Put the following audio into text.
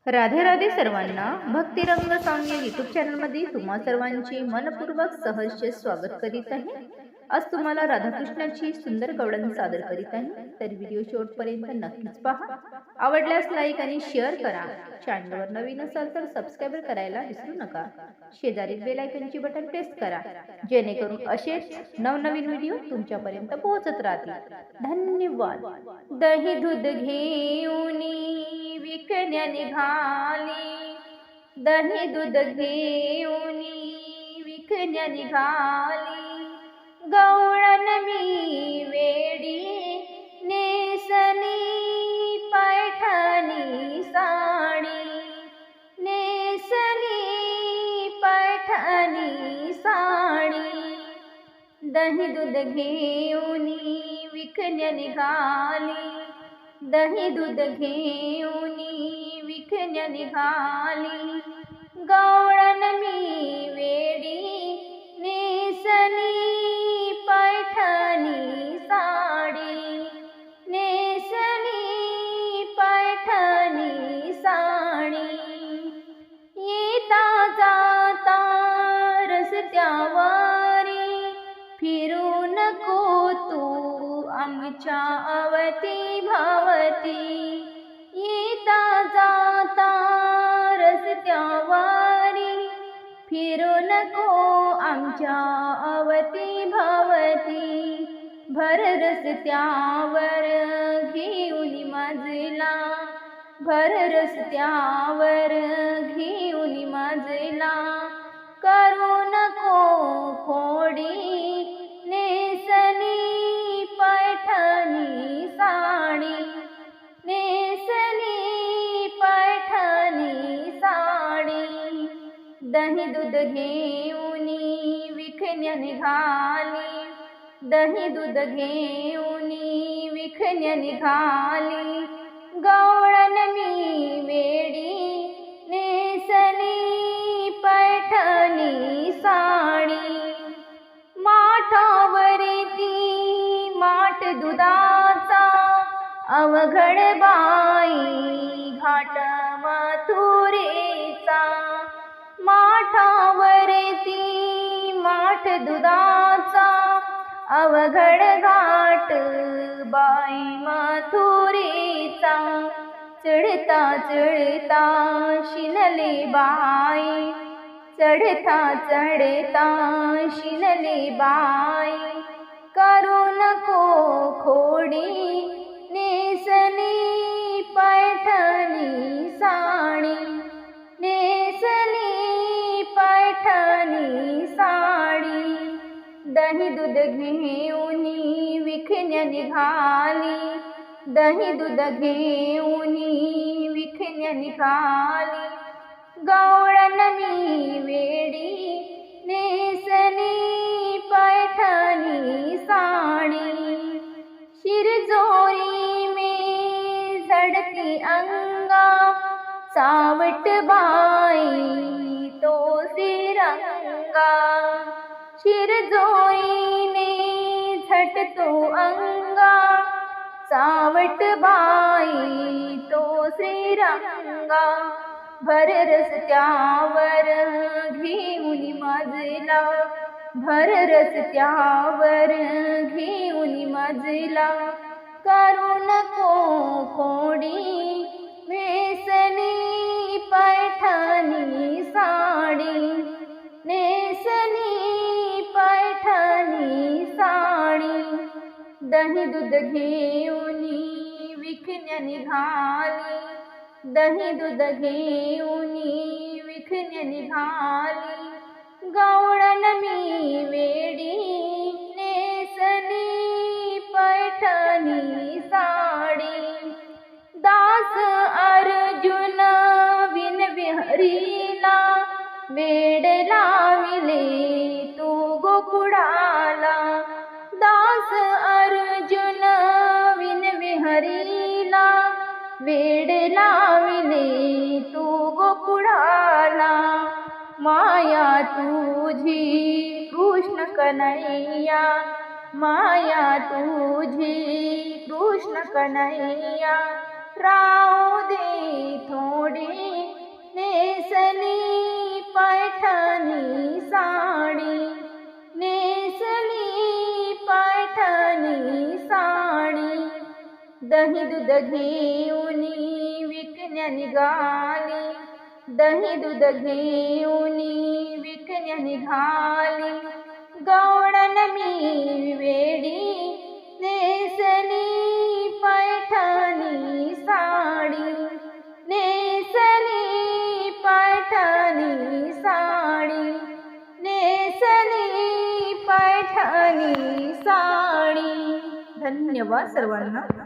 राधे राधे सर्वांना. भक्तिरंग सॉन्ग या यूट्यूब चॅनलमध्ये तुम्हा सर्वांचे मनपूर्वक सहर्ष स्वागत करीत आहे. आज तुम्हाला राधाकृष्णाची सुंदर गवळण सादर करीत आहे, तर व्हिडिओ शेवटपर्यंत नक्कीच पहा. आवडल्यास लाईक आणि शेअर करा. चॅनलवर नवीन असाल तर सबस्क्राईब करायला विसरू नका. शेजारील बेल आयकॉनचे बटन प्रेस करा, जेणेकरून असेच नवनवीन व्हिडिओ तुमच्यापर्यंत पोहोचत राहतील. धन्यवाद. दही दूध घेऊन विकण्या निघाली, दही दूध घेऊन विकण्या निघाली. गवळण मी वेडी नेसली पैठणी साडी, नेसली पैठणी साडी. दही दूध घेऊन विकण्या निघाली, दही दूध घेऊन विकण्या निघाली. गवळण मी वेडी नेसली पैठणी साडी, नेसली पैठणी साडी. येता जाता रस्त्यावरी फिरू नको तू आमच्या अवती भवती. येता जाता रस्त्यावरी फिरू नको आमच्या अवती भवती. भर रस्त्यावर घेऊन माझला, भर रस्त्यावर घेऊन माझला. करू नको खोडी नेसली पैठणी साडी, नेसली पैठणी साडी. दही दूध घेऊन विकण्या निघाली, दही दूध घेऊन विकण्या निघाली. गवळण मी वेडी नेसली पैठणी साडी. माठावरी ती माठ दुधाचा अवघड बाई घाट मथुरेचा. माठावरी ती माठ दुधाचा अवघड घाट बाई मथुरेचा. चढता चढता शिनले बाई, चढता चढता शिनले बाई. करू नको खोडी नेसली पैठणी साडी, नेसली पैठणी साडी. दही दूध घेऊन विकण्या निघाली, दही दूध घेऊन विकण्या निघाली. गवळण मी वेडी नेसली पैठणी साडी. शिरजोरी में झडती अंगा सावट बाई तो सिरंगा. शिरजोईने झटतो अंगा सावट बाई तो श्रीरंगा. भर रस्त्यावर घेऊन माझला, भर रस्त्यावर घेऊन माझला. करू नको खोडी नेसली पैठणी साडी, नेसली पैठणी साडी. दही दूध घेऊन विकण्या निघाली, दही दूध घेऊन विकण्या निघाली. गवळण मी वेडी नेसली पैठणी साडी. दास अर्जुन विनविहरीला वेड लाविले तू गोकुळाला. दास अर्जुन विनविहरीला वेड लाविले तू गोकुळाला. माया तुझी कृष्ण कन्हैया, माया तुझी कृष्ण कन्हैया. राहू दे थोडी दही दूध घेऊन विकण्या निघाली, दही दूध घेऊन विकण्या निघाली, गवळण मी वेडी नेसली पैठणी साडी, नेसली पैठणी साडी, नेसली पैठणी साडी. धन्यवाद सर्वांना.